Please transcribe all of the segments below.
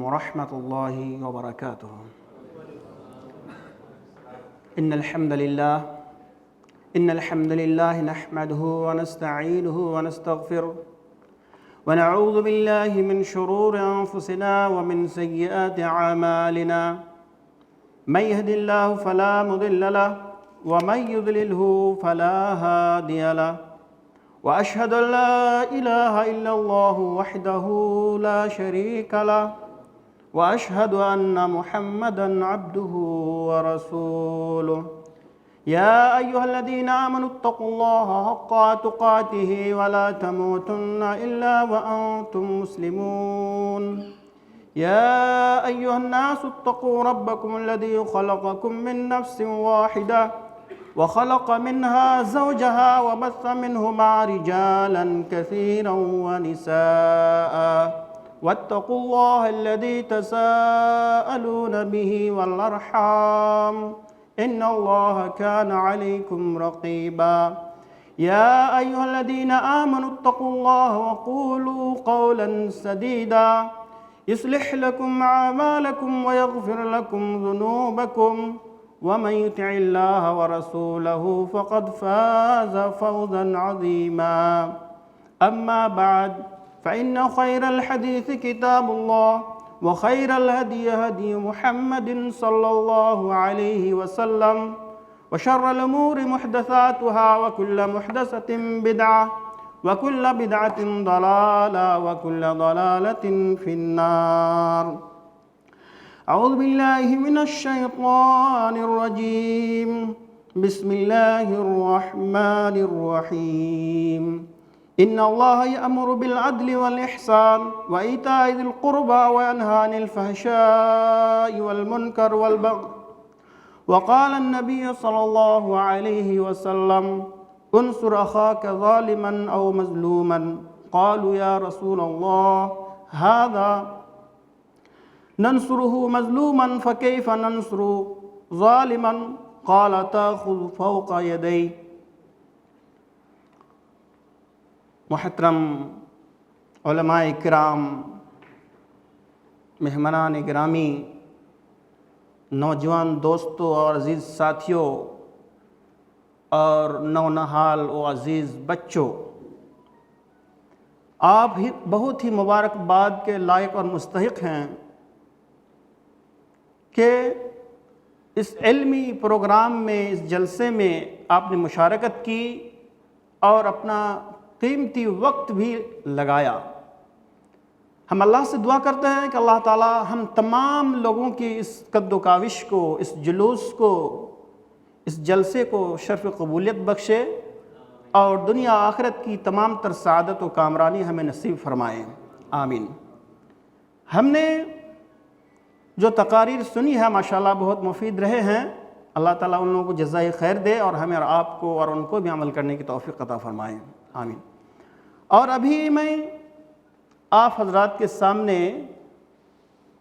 ورحمة الله وبركاته. إن الحمد لله نحمده ونستعينه ونستغفره ونعوذ بالله من شرور أنفسنا ومن سيئات أعمالنا. من يهد الله فلا مضل له ومن يضلله فلا هادي له. وأشهد أن لا إله إلا الله وحده لا شريك له وأشهد أن محمدًا عبده ورسوله. يا أيها الذين آمنوا اتقوا الله حق تقاته ولا تموتن إلا وأنتم مسلمون. يا أيها الناس اتقوا ربكم الذي خلقكم من نفس واحدة وخلق منها زوجها وبث منهما رجالا كثيرا ونساء. واتقوا الله الذي تساءلون به والأرحام إن الله كان عليكم رقيبا. يا أيها الذين آمنوا اتقوا الله وقولوا قولا سديدا يصلح لكم أعمالكم ويغفر لكم ذنوبكم ومن يطع الله ورسوله فقد فاز فوزا عظيما. أما بعد فإن خير الحديث كتاب الله وخير الهدي هدي محمد صلى الله عليه وسلم وشر الأمور محدثاتها وكل محدثة بدعة وكل بدعة ضلالة وكل ضلالة في النار. أعوذ بالله من الشيطان الرجيم. بسم الله الرحمن الرحيم. إن الله يأمر بالعدل والإحسان وإيتاء ذي القربى وينهى عن الفحشاء والمنكر والبغي. وقال النبي صلى الله عليه وسلم انصر أخاك ظالما أو مظلوما. قالوا يا رسول الله هذا ننصره مظلوما فكيف ننصر ظالما؟ قال تأخذ فوق يديه. محترم علماء کرام، مہمانان گرامی، نوجوان دوستوں اور عزیز ساتھیوں اور نونہال و عزیز بچوں، آپ بہت ہی مبارکباد کے لائق اور مستحق ہیں کہ اس علمی پروگرام میں، اس جلسے میں آپ نے مشارکت کی اور اپنا قیمتی وقت بھی لگایا۔ ہم اللہ سے دعا کرتے ہیں کہ اللہ تعالی ہم تمام لوگوں کی اس قد و کاوش کو، اس جلوس کو، اس جلسے کو شرف قبولیت بخشے اور دنیا آخرت کی تمام تر سعادت و کامرانی ہمیں نصیب فرمائے، آمین۔ ہم نے جو تقاریر سنی ہے ماشاءاللہ بہت مفید رہے ہیں۔ اللہ تعالیٰ ان لوگوں کو جزائے خیر دے اور ہمیں اور آپ کو اور ان کو بھی عمل کرنے کی توفیق عطا فرمائے، آمین۔ اور ابھی میں آپ حضرات کے سامنے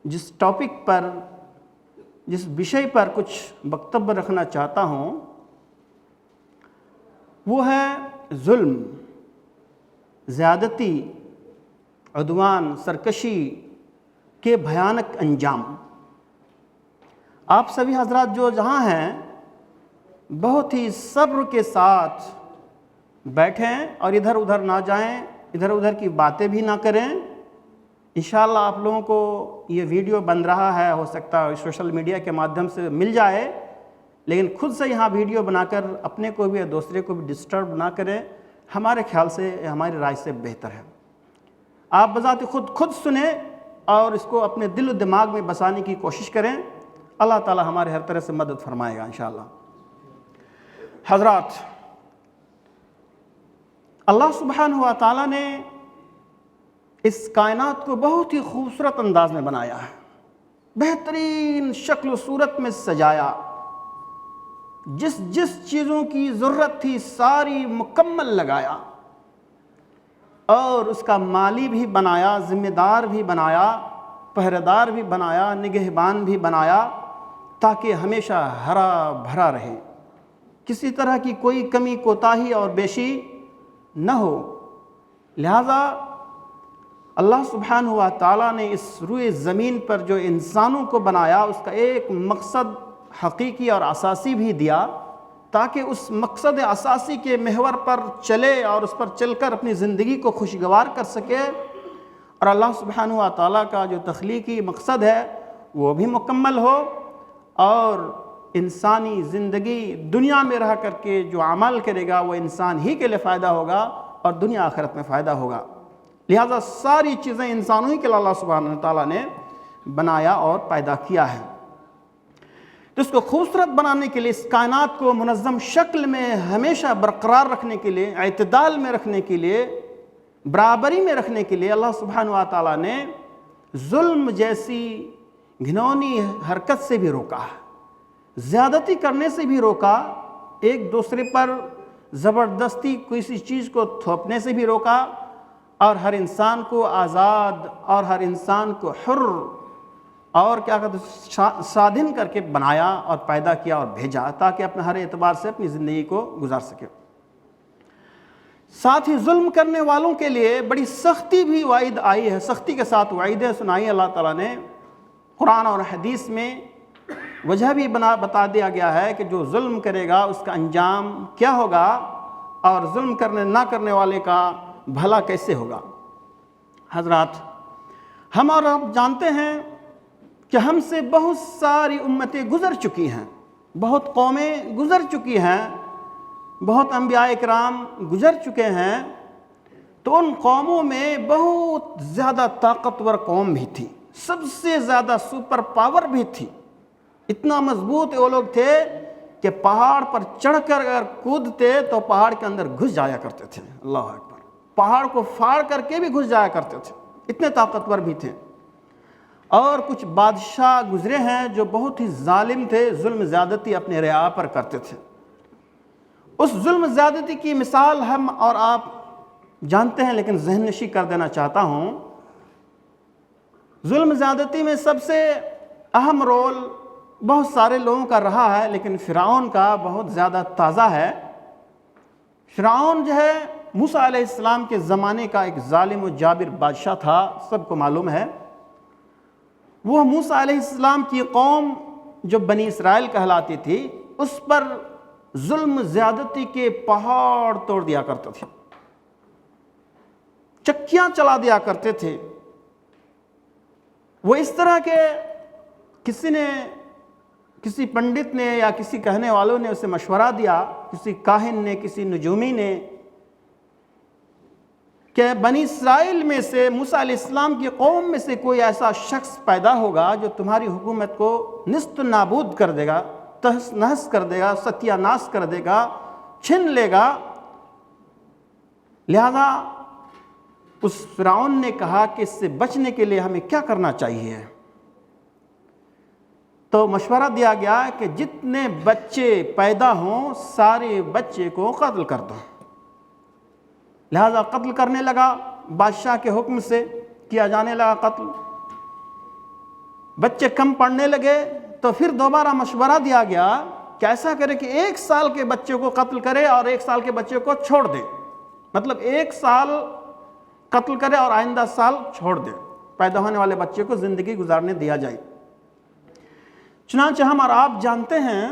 جس ٹاپک پر، جس وشے پر کچھ وقتب رکھنا چاہتا ہوں وہ ہے ظلم، زیادتی، عدوان، سرکشی کے بھیانک انجام۔ آپ سبھی حضرات جو جہاں ہیں بہت ہی صبر کے ساتھ بیٹھیں اور ادھر ادھر نہ جائیں، ادھر ادھر کی باتیں بھی نہ کریں۔ انشاءاللہ آپ لوگوں کو یہ ویڈیو بن رہا ہے، ہو سکتا ہے سوشل میڈیا کے مادھیم سے مل جائے، لیکن خود سے یہاں ویڈیو بنا کر اپنے کو بھی اور دوسرے کو بھی ڈسٹرب نہ کریں، ہمارے خیال سے، ہماری رائے سے بہتر ہے۔ آپ بذات خود سنیں اور اس کو اپنے دل و دماغ میں بسانے کی کوشش کریں۔ اللہ تعالی ہمارے ہر طرح سے مدد فرمائے گا انشاءاللہ۔ حضرات، اللہ سبحانہ و تعالیٰ نے اس کائنات کو بہت ہی خوبصورت انداز میں بنایا ہے، بہترین شکل و صورت میں سجایا، جس چیزوں کی ضرورت تھی ساری مکمل لگایا، اور اس کا مالی بھی بنایا، ذمہ دار بھی بنایا، پہرے دار بھی بنایا، نگہبان بھی بنایا، تاکہ ہمیشہ ہرا بھرا رہے، کسی طرح کی کوئی کمی کوتاہی اور بیشی نہ ہو۔ لہذا اللہ سبحانہ و تعالیٰ نے اس روئے زمین پر جو انسانوں کو بنایا اس کا ایک مقصد حقیقی اور اساسی بھی دیا، تاکہ اس مقصد اساسی کے محور پر چلے اور اس پر چل کر اپنی زندگی کو خوشگوار کر سکے، اور اللہ سبحانہ و تعالیٰ کا جو تخلیقی مقصد ہے وہ بھی مکمل ہو، اور انسانی زندگی دنیا میں رہ کر کے جو عمل کرے گا وہ انسان ہی کے لیے فائدہ ہوگا اور دنیا آخرت میں فائدہ ہوگا۔ لہٰذا ساری چیزیں انسانوں ہی کے لیے اللہ سبحانہ و تعالیٰ نے بنایا اور پیدا کیا ہے۔ تو اس کو خوبصورت بنانے کے لیے، اس کائنات کو منظم شکل میں ہمیشہ برقرار رکھنے کے لیے، اعتدال میں رکھنے کے لیے، برابری میں رکھنے کے لیے اللہ سبحانہ و تعالیٰ نے ظلم جیسی گھنونی حرکت سے بھی روکا، زیادتی کرنے سے بھی روکا، ایک دوسرے پر زبردستی کسی چیز کو تھوپنے سے بھی روکا، اور ہر انسان کو آزاد اور ہر انسان کو حر اور کیا کہتے ہیں سادھن کر کے بنایا اور پیدا کیا اور بھیجا، تاکہ اپنے ہر اعتبار سے اپنی زندگی کو گزار سکے۔ ساتھ ہی ظلم کرنے والوں کے لیے بڑی سختی بھی وعید آئی ہے، سختی کے ساتھ وعیدیں سنائی اللہ تعالیٰ نے قرآن اور حدیث میں۔ وجہ بھی بتا دیا گیا ہے کہ جو ظلم کرے گا اس کا انجام کیا ہوگا، اور ظلم نہ کرنے والے کا بھلا کیسے ہوگا۔ حضرات، ہم اور آپ جانتے ہیں کہ ہم سے بہت ساری امتیں گزر چکی ہیں، بہت قومیں گزر چکی ہیں، بہت انبیاء اکرام گزر چکے ہیں، تو ان قوموں میں بہت زیادہ طاقتور قوم بھی تھی، سب سے زیادہ سپر پاور بھی تھی۔ اتنا مضبوط وہ لوگ تھے کہ پہاڑ پر چڑھ کر اگر کودتے تو پہاڑ کے اندر گھس جایا کرتے تھے۔ اللہ اکبر، پہاڑ کو پھاڑ کر کے بھی گھس جایا کرتے تھے، اتنے طاقتور بھی تھے۔ اور کچھ بادشاہ گزرے ہیں جو بہت ہی ظالم تھے، ظلم زیادتی اپنے رعایا پر کرتے تھے۔ اس ظلم زیادتی کی مثال ہم اور آپ جانتے ہیں، لیکن ذہن نشی کر دینا چاہتا ہوں۔ ظلم زیادتی میں سب سے اہم رول بہت سارے لوگوں کا رہا ہے، لیکن فرعون کا بہت زیادہ تازہ ہے۔ فرعون جو ہے موسیٰ علیہ السلام کے زمانے کا ایک ظالم و جابر بادشاہ تھا، سب کو معلوم ہے۔ وہ موسیٰ علیہ السلام کی قوم جو بنی اسرائیل کہلاتی تھی، اس پر ظلم زیادتی کے پہاڑ توڑ دیا کرتے تھے، چکیاں چلا دیا کرتے تھے۔ وہ اس طرح کے کسی پنڈت نے یا کسی کہنے والوں نے اسے مشورہ دیا، کسی کاہن نے، کسی نجومی نے، کہ بنی اسرائیل میں سے موسیٰ علیہ السلام کی قوم میں سے کوئی ایسا شخص پیدا ہوگا جو تمہاری حکومت کو نیست نابود کر دے گا، تہس نہس کر دے گا، ستیہ ناش کر دے گا، چھن لے گا۔ لہذا اس فرعون نے کہا کہ اس سے بچنے کے لیے ہمیں کیا کرنا چاہیے؟ تو مشورہ دیا گیا کہ جتنے بچے پیدا ہوں سارے بچے کو قتل کر دو۔ لہذا قتل کرنے لگا، بادشاہ کے حکم سے کیا جانے لگا قتل۔ بچے کم پڑنے لگے تو پھر دوبارہ مشورہ دیا گیا کہ ایسا کرے کہ 1 سال کے بچے کو قتل کرے اور 1 سال کے بچے کو چھوڑ دے، مطلب 1 سال قتل کرے اور آئندہ سال چھوڑ دے، پیدا ہونے والے بچے کو زندگی گزارنے دیا جائے۔ چنانچہ ہم اور آپ جانتے ہیں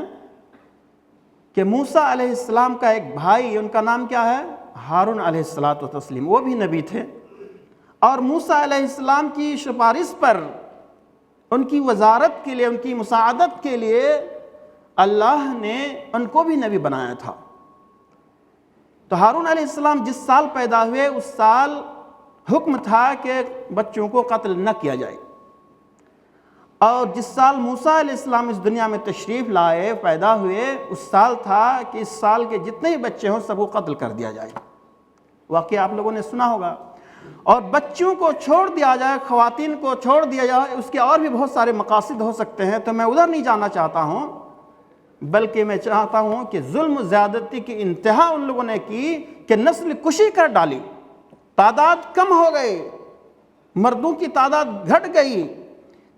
کہ موسیٰ علیہ السلام کا ایک بھائی، ان کا نام کیا ہے؟ ہارون علیہ السلام، وہ بھی نبی تھے، اور موسیٰ علیہ السلام کی سفارش پر، ان کی وزارت کے لیے، ان کی مساعدت کے لیے اللہ نے ان کو بھی نبی بنایا تھا۔ تو ہارون علیہ السلام جس سال پیدا ہوئے اس سال حکم تھا کہ بچوں کو قتل نہ کیا جائے، اور جس سال موسیٰ علیہ السلام اس دنیا میں تشریف لائے، پیدا ہوئے، اس سال تھا کہ اس سال کے جتنے بھی بچے ہوں سب کو قتل کر دیا جائے۔ واقعہ آپ لوگوں نے سنا ہوگا۔ اور بچوں کو چھوڑ دیا جائے، خواتین کو چھوڑ دیا جائے، اس کے اور بھی بہت سارے مقاصد ہو سکتے ہیں، تو میں ادھر نہیں جانا چاہتا ہوں، بلکہ میں چاہتا ہوں کہ ظلم زیادتی کی انتہا ان لوگوں نے کی کہ نسل کشی کر ڈالی، تعداد کم ہو گئی، مردوں کی تعداد گھٹ گئی،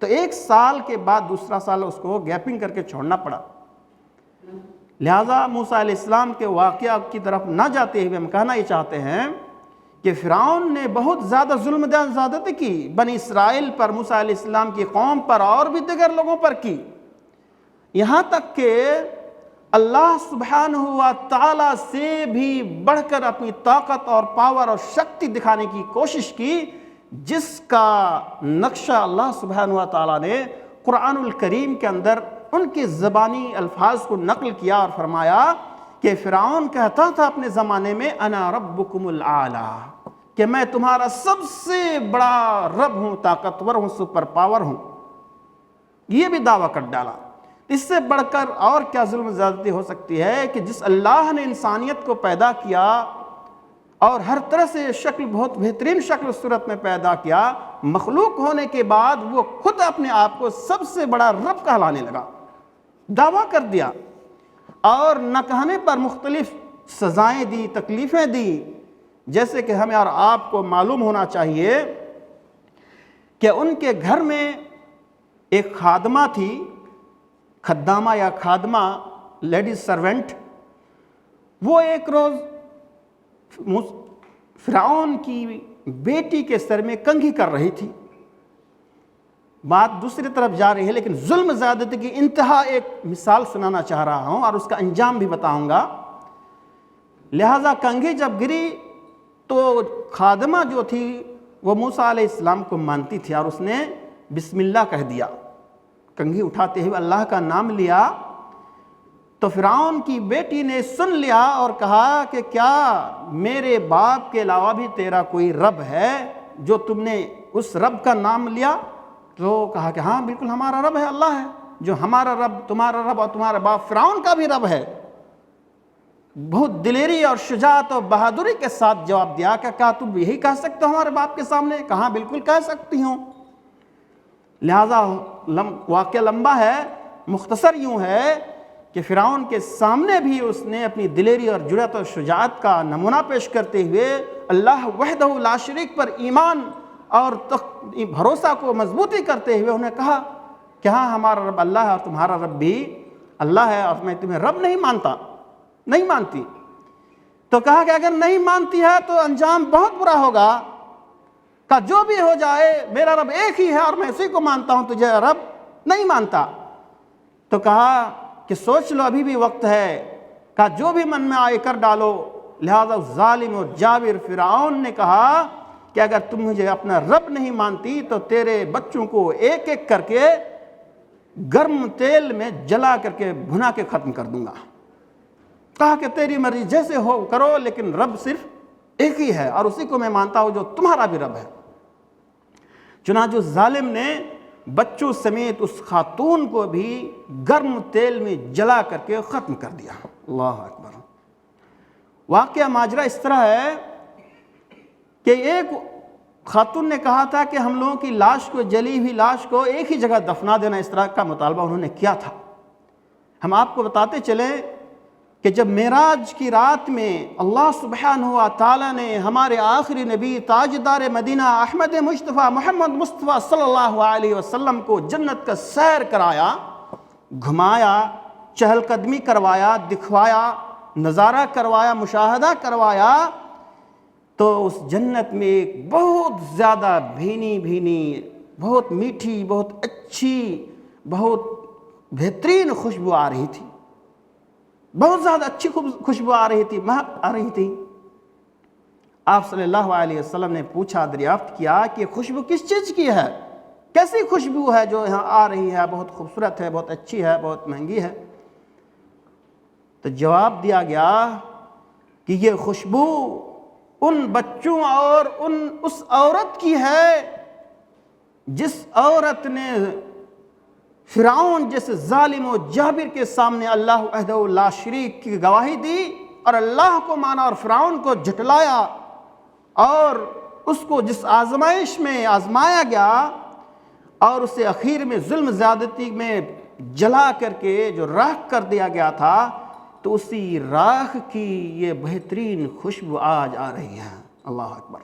تو 1 سال کے بعد دوسرا سال اس کو گیپنگ کر کے چھوڑنا پڑا۔ لہٰذا موسیٰ علیہ السلام کے واقعہ کی طرف نہ جاتے ہوئے ہم کہنا یہ چاہتے ہیں کہ فرعون نے بہت زیادہ ظلم زیادتی کی بنی اسرائیل پر، موسیٰ علیہ السلام کی قوم پر اور بھی دیگر لوگوں پر کی، یہاں تک کہ اللہ سبحانہ و تعالیٰ سے بھی بڑھ کر اپنی طاقت اور پاور اور شکتی دکھانے کی کوشش کی، جس کا نقشہ اللہ سبحانہ و تعالیٰ نے قرآن الکریم کے اندر ان کے زبانی الفاظ کو نقل کیا اور فرمایا کہ فرعون کہتا تھا اپنے زمانے میں انا ربکم الاعلی، کہ میں تمہارا سب سے بڑا رب ہوں، طاقتور ہوں، سپر پاور ہوں، یہ بھی دعویٰ کر ڈالا۔ اس سے بڑھ کر اور کیا ظلم زیادتی ہو سکتی ہے کہ جس اللہ نے انسانیت کو پیدا کیا اور ہر طرح سے شکل، بہت بہترین شکل صورت میں پیدا کیا، مخلوق ہونے کے بعد وہ خود اپنے آپ کو سب سے بڑا رب کہلانے لگا، دعویٰ کر دیا، اور نہ کہنے پر مختلف سزائیں دی، تکلیفیں دی، جیسے کہ ہمیں اور آپ کو معلوم ہونا چاہیے کہ ان کے گھر میں ایک خادمہ تھی، خدامہ یا خادمہ، لیڈیز سرونٹ، وہ ایک روز فرعون کی بیٹی کے سر میں کنگھی کر رہی تھی۔ بات دوسری طرف جا رہی ہے، لیکن ظلم زیادتی کی انتہا ایک مثال سنانا چاہ رہا ہوں اور اس کا انجام بھی بتاؤں گا۔ لہٰذا کنگھی جب گری تو خادمہ جو تھی وہ موسیٰ علیہ السلام کو مانتی تھی اور اس نے بسم اللہ کہہ دیا، کنگھی اٹھاتے ہوئے اللہ کا نام لیا، تو فرعون کی بیٹی نے سن لیا اور کہا کہ کیا میرے باپ کے علاوہ بھی تیرا کوئی رب ہے جو تم نے اس رب کا نام لیا؟ تو کہا کہ ہاں بالکل ہمارا رب ہے، اللہ ہے، جو ہمارا رب، تمہارا رب اور تمہارا باپ فرعون کا بھی رب ہے۔ بہت دلیری اور شجاعت اور بہادری کے ساتھ جواب دیا کہ کیا تم یہی کہہ سکتے ہو ہمارے باپ کے سامنے؟ کہاں بالکل کہہ سکتی ہوں۔ لہذا واقعہ لمبا ہے، مختصر یوں ہے کہ فرعون کے سامنے بھی اس نے اپنی دلیری اور جرأت اور شجاعت کا نمونہ پیش کرتے ہوئے اللہ وحدہ لا شریک پر ایمان اور بھروسہ کو مضبوطی کرتے ہوئے انہیں کہا کہ ہاں ہمارا رب اللہ ہے اور تمہارا رب بھی اللہ ہے، اور میں تمہیں رب نہیں مانتی۔ تو کہا کہ اگر نہیں مانتی ہے تو انجام بہت برا ہوگا، کہ جو بھی ہو جائے میرا رب ایک ہی ہے اور میں اسی کو مانتا ہوں، تجھے رب نہیں مانتا۔ تو کہا کہ سوچ لو، ابھی بھی وقت ہے، کہ جو بھی من میں آئے کر ڈالو۔ لہذا ظالم و جابر فرعون نے کہا کہ اگر تم مجھے اپنا رب نہیں مانتی تو تیرے بچوں کو ایک ایک کر کے گرم تیل میں جلا کر کے بھنا کے ختم کر دوں گا۔ کہا کہ تیری مرضی جیسے ہو کرو، لیکن رب صرف ایک ہی ہے اور اسی کو میں مانتا ہوں جو تمہارا بھی رب ہے۔ چنانچہ ظالم نے بچوں سمیت اس خاتون کو بھی گرم تیل میں جلا کر کے ختم کر دیا۔ اللہ اکبر۔ واقعہ ماجرا اس طرح ہے کہ ایک خاتون نے کہا تھا کہ ہم لوگوں کی لاش کو، جلی ہوئی لاش کو ایک ہی جگہ دفنا دینا، اس طرح کا مطالبہ انہوں نے کیا تھا۔ ہم آپ کو بتاتے چلیں کہ جب معراج کی رات میں اللہ سبحانہ و تعالیٰ نے ہمارے آخری نبی تاجدار مدینہ احمد مصطفیٰ محمد مصطفیٰ صلی اللہ علیہ وسلم کو جنت کا سیر کرایا، گھمایا، چہل قدمی کروایا، دکھوایا، نظارہ کروایا، مشاہدہ کروایا، تو اس جنت میں ایک بہت زیادہ بھینی، بہت میٹھی، بہت اچھی، بہت بہترین خوشبو آ رہی تھی، بہت زیادہ اچھی خوشبو آ رہی تھی، مہک آ رہی تھی۔ آپ صلی اللہ علیہ وسلم نے پوچھا، دریافت کیا کہ خوشبو کس چیز کی ہے، کیسی خوشبو ہے جو یہاں آ رہی ہے، بہت خوبصورت ہے، بہت اچھی ہے، بہت مہنگی ہے؟ تو جواب دیا گیا کہ یہ خوشبو ان بچوں اور اس عورت کی ہے جس عورت نے فرعون جیسے ظالم و جابر کے سامنے اللہ وحدہ لا شریک کی گواہی دی اور اللہ کو مانا اور فرعون کو جھٹلایا، اور اس کو جس آزمائش میں آزمایا گیا اور اسے اخیر میں ظلم زیادتی میں جلا کر کے جو راکھ کر دیا گیا تھا، تو اسی راکھ کی یہ بہترین خوشبو آج آ رہی ہے۔ اللہ اکبر۔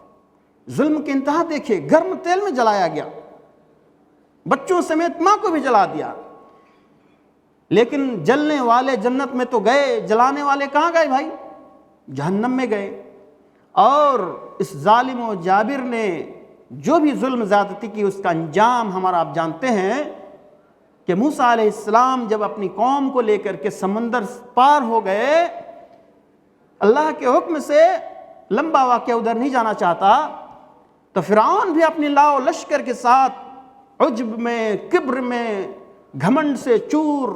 ظلم کی انتہا دیکھیں، گرم تیل میں جلایا گیا، بچوں سمیت ماں کو بھی جلا دیا، لیکن جلنے والے جنت میں تو گئے، جلانے والے کہاں گئے بھائی؟ جہنم میں گئے۔ اور اس ظالم و جابر نے جو بھی ظلم زیادتی کی اس کا انجام ہمارا آپ جانتے ہیں کہ موسیٰ علیہ السلام جب اپنی قوم کو لے کر کے سمندر پار ہو گئے، اللہ کے حکم سے لمبا واقعہ ادھر نہیں جانا چاہتا، تو فرعون بھی اپنی لاؤ لشکر کے ساتھ عجب میں، کبر میں، گھمنڈ سے چور،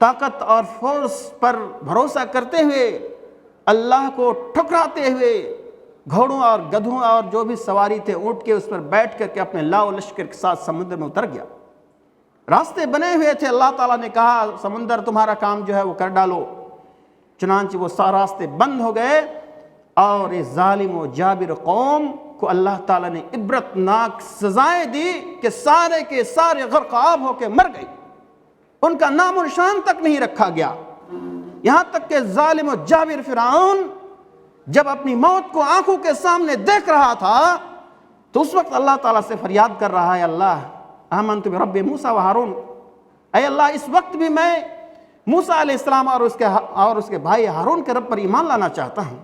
طاقت اور فورس پر بھروسہ کرتے ہوئے، اللہ کو ٹھکراتے ہوئے، گھوڑوں اور گدھوں اور جو بھی سواری تھے اونٹ کے اس پر بیٹھ کر کے اپنے لاؤ لشکر کے ساتھ سمندر میں اتر گیا۔ راستے بنے ہوئے تھے، اللہ تعالیٰ نے کہا سمندر تمہارا کام جو ہے وہ کر ڈالو، چنانچہ وہ سارے راستے بند ہو گئے، اور اس ظالم و جابر قوم کو اللہ تعالیٰ نے عبرتناک سزائیں دی کہ سارے کے سارے غرق آب ہو کے مر گئی، ان کا نام و نشان تک نہیں رکھا گیا۔ یہاں تک کہ ظالم و جابر فرعون جب اپنی موت کو آنکھوں کے سامنے دیکھ رہا تھا تو اس وقت اللہ تعالیٰ سے فریاد کر رہا ہے، اللہ آمنت برب موسیٰ و ہارون، اے اللہ اس وقت بھی میں موسیٰ علیہ السلام اور اس کے بھائی ہارون کے رب پر ایمان لانا چاہتا ہوں۔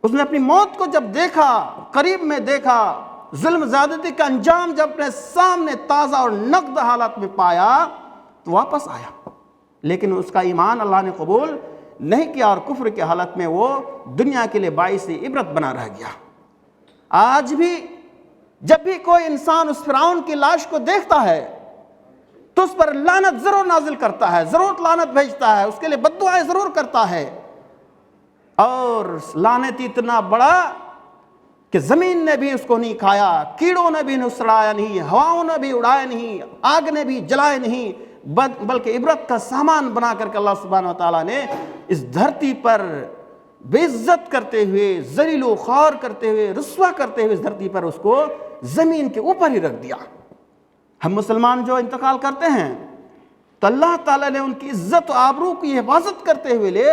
اس نے اپنی موت کو جب دیکھا، قریب میں دیکھا، ظلم زیادتی کا انجام جب اپنے سامنے تازہ اور نقد حالت میں پایا تو واپس آیا، لیکن اس کا ایمان اللہ نے قبول نہیں کیا اور کفر کی حالت میں وہ دنیا کے لیے باعث عبرت بنا رہ گیا۔ آج بھی جب بھی کوئی انسان اس فرعون کی لاش کو دیکھتا ہے تو اس پر لعنت ضرور نازل کرتا ہے، ضرور لعنت بھیجتا ہے، اس کے لیے بد دعائیں ضرور کرتا ہے، اور لعنت اتنا بڑا کہ زمین نے بھی اس کو نہیں کھایا، کیڑوں نے بھی اڑایا نہیں، ہواؤں نے بھی اڑایا نہیں، آگ نے بھی جلائے نہیں، بلکہ عبرت کا سامان بنا کر کے اللہ سبحانہ و تعالیٰ نے اس دھرتی پر بے عزت کرتے ہوئے، ذلیل و خوار کرتے ہوئے، رسوا کرتے ہوئے اس دھرتی پر اس کو زمین کے اوپر ہی رکھ دیا۔ ہم مسلمان جو انتقال کرتے ہیں تو اللہ تعالیٰ نے ان کی عزت و آبرو کی حفاظت کرتے ہوئے لے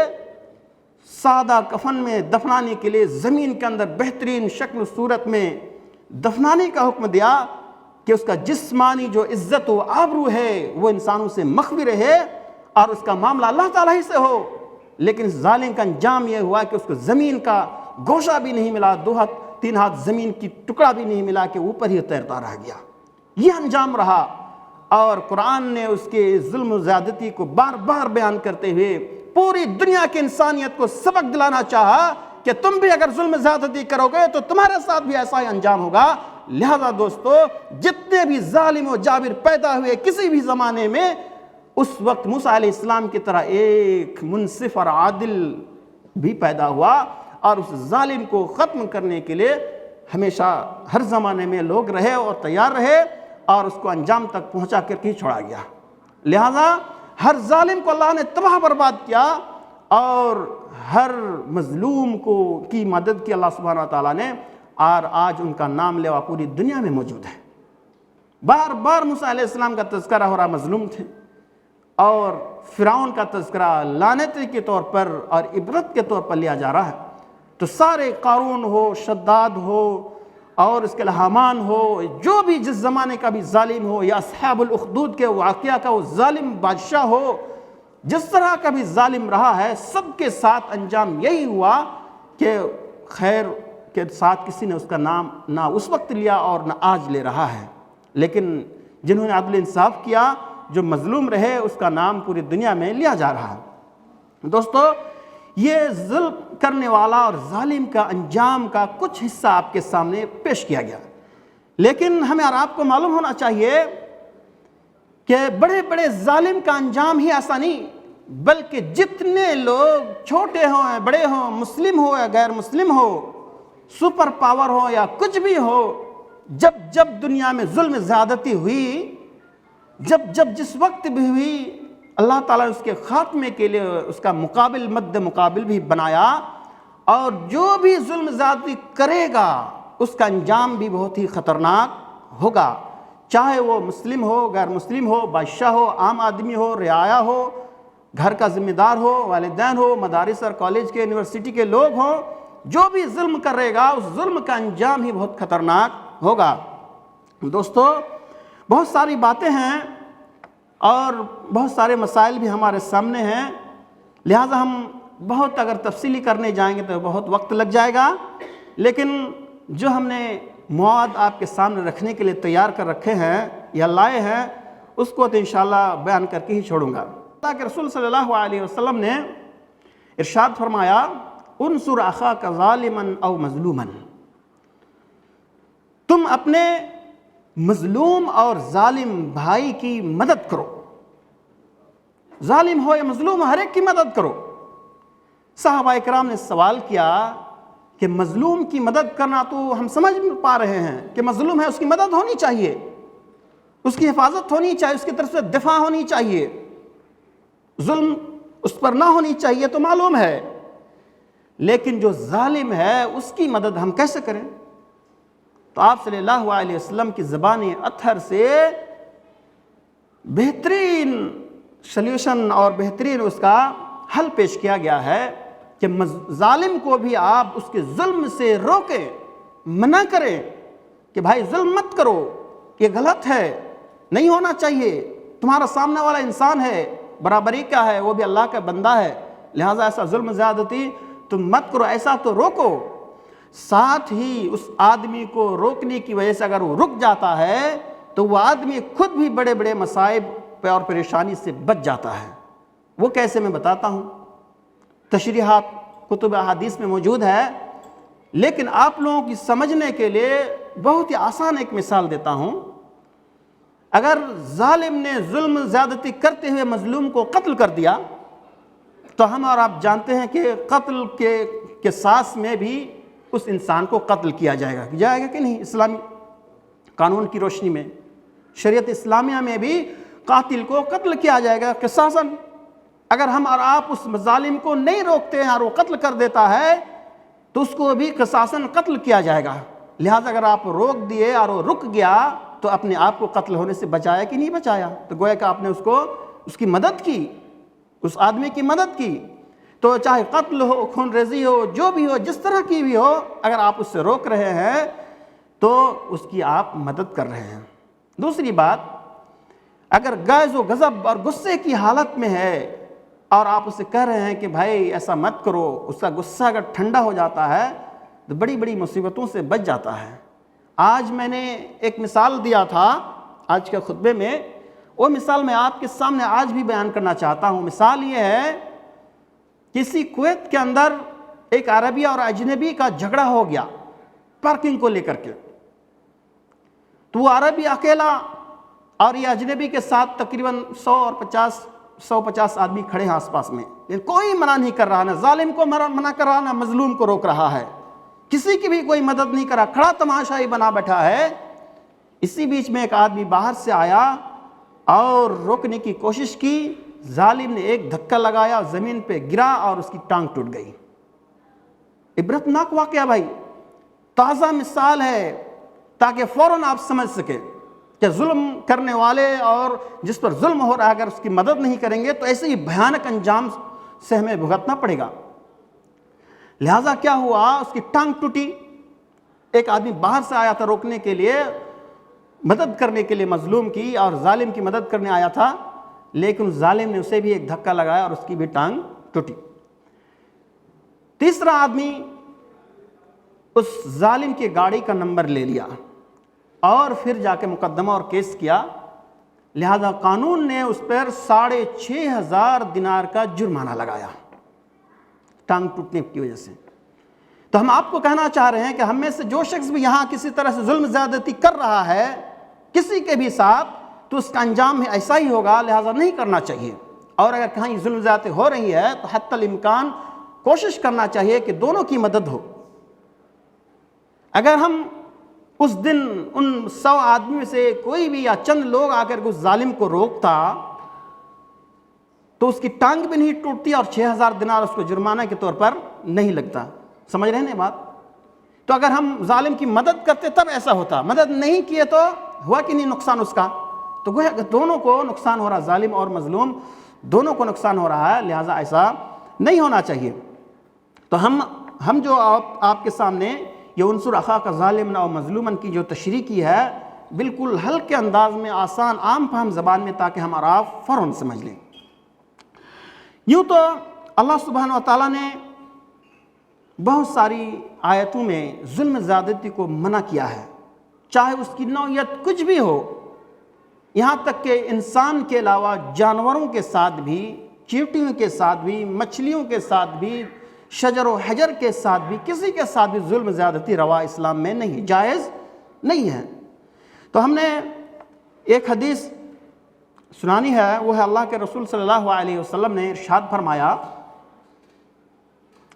سادہ کفن میں دفنانے کے لیے زمین کے اندر بہترین شکل و صورت میں دفنانے کا حکم دیا کہ اس کا جسمانی جو عزت و آبرو ہے وہ انسانوں سے مخفی رہے اور اس کا معاملہ اللہ تعالیٰ ہی سے ہو، لیکن اس ظالم کا انجام یہ ہوا کہ اس کو زمین کا گوشہ بھی نہیں ملا، 2 ہاتھ 3 ہاتھ زمین کی ٹکڑا بھی نہیں ملا کہ اوپر ہی تیرتا رہ گیا۔ یہ انجام رہا، اور قرآن نے اس کے ظلم و زیادتی کو بار بار بیان کرتے ہوئے پوری دنیا کی انسانیت کو سبق دلانا چاہا کہ تم بھی اگر ظلم زیادتی کرو گے تو تمہارے ساتھ بھی ایسا ہی انجام ہوگا۔ لہذا دوستو، جتنے بھی ظالم و جابر پیدا ہوئے کسی بھی زمانے میں، اس وقت موسیٰ علیہ السلام کی طرح ایک منصف اور عادل بھی پیدا ہوا، اور اس ظالم کو ختم کرنے کے لیے ہمیشہ ہر زمانے میں لوگ رہے اور تیار رہے، اور اس کو انجام تک پہنچا کر کے چھوڑا گیا۔ لہذا ہر ظالم کو اللہ نے تباہ برباد کیا، اور ہر مظلوم کی مدد کی اللہ سبحانہ وتعالیٰ نے، اور آج ان کا نام لیوا پوری دنیا میں موجود ہے۔ بار بار موسیٰ علیہ السلام کا تذکرہ ہو رہا، مظلوم تھے، اور فرعون کا تذکرہ لعنتی کے طور پر اور عبرت کے طور پر لیا جا رہا ہے۔ تو سارے قارون ہو، شداد ہو، اور اس کے حامان ہو، جو بھی جس زمانے کا بھی ظالم ہو، یا اصحاب الاخدود کے واقعہ کا وہ ظالم بادشاہ ہو، جس طرح کا بھی ظالم رہا ہے، سب کے ساتھ انجام یہی ہوا کہ خیر کے ساتھ کسی نے اس کا نام نہ اس وقت لیا اور نہ آج لے رہا ہے، لیکن جنہوں نے عدل انصاف کیا، جو مظلوم رہے، اس کا نام پوری دنیا میں لیا جا رہا ہے۔ دوستو، یہ ظلم کرنے والا اور ظالم کا انجام کا کچھ حصہ آپ کے سامنے پیش کیا گیا، لیکن ہمیں اور آپ کو معلوم ہونا چاہیے کہ بڑے بڑے ظالم کا انجام ہی ایسا نہیں، بلکہ جتنے لوگ چھوٹے ہوں یا بڑے ہوں، مسلم ہو یا غیر مسلم ہو، سپر پاور ہو یا کچھ بھی ہو، جب دنیا میں ظلم زیادتی ہوئی، جس وقت بھی ہوئی، اللہ تعالیٰ نے اس کے خاتمے کے لیے اس کا مد مقابل بھی بنایا، اور جو بھی ظلم زیادتی کرے گا اس کا انجام بھی بہت ہی خطرناک ہوگا، چاہے وہ مسلم ہو، غیر مسلم ہو، بادشاہ ہو، عام آدمی ہو، رعایا ہو، گھر کا ذمہ دار ہو، والدین ہو، مدارس اور کالج کے یونیورسٹی کے لوگ ہوں، جو بھی ظلم کرے گا اس ظلم کا انجام ہی بہت خطرناک ہوگا۔ دوستو، بہت ساری باتیں ہیں اور بہت سارے مسائل بھی ہمارے سامنے ہیں، لہٰذا ہم بہت اگر تفصیلی کرنے جائیں گے تو بہت وقت لگ جائے گا، لیکن جو ہم نے مواد آپ کے سامنے رکھنے کے لیے تیار کر رکھے ہیں یا لائے ہیں اس کو تو انشاءاللہ بیان کر کے ہی چھوڑوں گا۔ اللہ کے رسول صلی اللہ علیہ وسلم نے ارشاد فرمایا انصر اخاک ظالما او مظلوما، تم اپنے مظلوم اور ظالم بھائی کی مدد کرو، ظالم ہو یا مظلوم ہر ایک کی مدد کرو۔ صحابہ کرام نے سوال کیا کہ مظلوم کی مدد کرنا تو ہم سمجھ پا رہے ہیں کہ مظلوم ہے، اس کی مدد ہونی چاہیے، اس کی حفاظت ہونی چاہیے، اس کی طرف سے دفاع ہونی چاہیے، ظلم اس پر نہ ہونی چاہیے تو معلوم ہے، لیکن جو ظالم ہے اس کی مدد ہم کیسے کریں؟ تو آپ صلی اللہ علیہ وسلم کی زبان اطہر سے بہترین سلیوشن اور بہترین اس کا حل پیش کیا گیا ہے کہ ظالم کو بھی آپ اس کے ظلم سے روکیں، منع کریں کہ بھائی ظلم مت کرو، یہ غلط ہے، نہیں ہونا چاہیے، تمہارا سامنے والا انسان ہے، برابری کا ہے، وہ بھی اللہ کا بندہ ہے، لہٰذا ایسا ظلم زیادتی تم مت کرو، ایسا تو روکو۔ ساتھ ہی اس آدمی کو روکنے کی وجہ سے اگر وہ رک جاتا ہے تو وہ آدمی خود بھی بڑے بڑے مصائب اور پریشانی سے بچ جاتا ہے۔ وہ کیسے میں بتاتا ہوں، تشریحات کتب احادیث میں موجود ہے، لیکن آپ لوگوں کی سمجھنے کے لیے بہت ہی آسان ایک مثال دیتا ہوں۔ اگر ظالم نے ظلم زیادتی کرتے ہوئے مظلوم کو قتل کر دیا تو ہم اور آپ جانتے ہیں کہ قتل کے قصاص میں بھی اس انسان کو قتل کیا جائے گا کہ نہیں؟ اسلامی قانون کی روشنی میں، شریعت اسلامیہ میں بھی قاتل کو قتل کیا جائے گا قصاصاً۔ اگر ہم اور آپ اس ظالم کو نہیں روکتے ہیں اور وہ قتل کر دیتا ہے تو اس کو بھی قصاصاً قتل کیا جائے گا۔ لہٰذا اگر آپ روک دیے اور وہ رک گیا تو اپنے آپ کو قتل ہونے سے بچایا کہ نہیں بچایا؟ تو گویا کہ آپ نے اس کی مدد کی، اس آدمی کی مدد کی۔ تو چاہے قتل ہو، خون ریزی ہو، جو بھی ہو، جس طرح کی بھی ہو، اگر آپ اس سے روک رہے ہیں تو اس کی آپ مدد کر رہے ہیں۔ دوسری بات، اگر غیظ و غضب اور غصے کی حالت میں ہے اور آپ اسے کہہ رہے ہیں کہ بھائی ایسا مت کرو، اس کا غصہ اگر ٹھنڈا ہو جاتا ہے تو بڑی بڑی مصیبتوں سے بچ جاتا ہے۔ آج میں نے ایک مثال دیا تھا آج کے خطبے میں، وہ مثال میں آپ کے سامنے آج بھی بیان کرنا چاہتا ہوں۔ مثال یہ ہے، کسی کویت کے اندر ایک عربی اور اجنبی کا جھگڑا ہو گیا پارکنگ کو لے کر کے، تو وہ عربی اکیلا اور یہ اجنبی کے ساتھ تقریباً 150 آدمی کھڑے ہیں آس پاس میں، لیکن کوئی منع نہیں کر رہا، نہ ظالم کو منع کر رہا، نہ مظلوم کو روک رہا ہے، کسی کی بھی کوئی مدد نہیں کر رہا، کھڑا تماشا ہی بنا بیٹھا ہے۔ اسی بیچ میں ایک آدمی باہر سے آیا اور روکنے کی کوشش کی، ظالم نے ایک دھکا لگایا، زمین پہ گرا اور اس کی ٹانگ ٹوٹ گئی۔ عبرتناک واقعہ بھائی، تازہ مثال ہے تاکہ فوراً آپ سمجھ سکیں کہ ظلم کرنے والے اور جس پر ظلم ہو رہا ہے اگر اس کی مدد نہیں کریں گے تو ایسے ہی بھیانک انجام سے ہمیں بھگتنا پڑے گا۔ لہٰذا کیا ہوا، اس کی ٹانگ ٹوٹی، ایک آدمی باہر سے آیا تھا روکنے کے لیے، مدد کرنے کے لیے مظلوم کی اور ظالم کی مدد کرنے آیا تھا، لیکن ظالم نے اسے بھی ایک دھکا لگایا اور اس کی بھی ٹانگ ٹوٹی۔ تیسرا آدمی اس ظالم کی گاڑی کا نمبر لے لیا اور پھر جا کے مقدمہ اور کیس کیا، لہذا قانون نے اس پر 6,500 دینار کا جرمانہ لگایا ٹانگ ٹوٹنے کی وجہ سے۔ تو ہم آپ کو کہنا چاہ رہے ہیں کہ ہم میں سے جو شخص بھی یہاں کسی طرح سے ظلم زیادتی کر رہا ہے کسی کے بھی ساتھ تو اس کا انجام ایسا ہی ہوگا، لہذا نہیں کرنا چاہیے۔ اور اگر کہیں ظلم زیادتی ہو رہی ہے تو حتی الامکان کوشش کرنا چاہیے کہ دونوں کی مدد ہو۔ اگر ہم اس دن ان 100 آدمی سے کوئی بھی یا چند لوگ آ کر اس ظالم کو روکتا تو اس کی ٹانگ بھی نہیں ٹوٹتی اور 6,000 دینار اس کو جرمانہ کے طور پر نہیں لگتا۔ سمجھ رہے ہیں بات؟ تو اگر ہم ظالم کی مدد کرتے تب ایسا ہوتا، مدد نہیں کیے تو ہوا کہ نہیں نقصان اس کا؟ تو گویا کہ دونوں کو نقصان ہو رہا، ظالم اور مظلوم دونوں کو نقصان ہو رہا ہے، لہٰذا ایسا نہیں ہونا چاہیے۔ تو ہم جو آپ کے سامنے یہ انصر اخاک ظالما و مظلوما کی جو تشریح کی ہے، بالکل ہلکے انداز میں، آسان عام فہم زبان میں، تاکہ ہم اور آپ فوراً سمجھ لیں۔ یوں تو اللہ سبحانہ و تعالیٰ نے بہت ساری آیتوں میں ظلم زیادتی کو منع کیا ہے، چاہے اس کی نوعیت کچھ بھی ہو، یہاں تک کہ انسان کے علاوہ جانوروں کے ساتھ بھی، چیونٹیوں کے ساتھ بھی، مچھلیوں کے ساتھ بھی، شجر و حجر کے ساتھ بھی، کسی کے ساتھ بھی ظلم زیادتی روا اسلام میں نہیں، جائز نہیں ہے۔ تو ہم نے ایک حدیث سنانی ہے، وہ ہے اللہ کے رسول صلی اللہ علیہ وسلم نے ارشاد فرمایا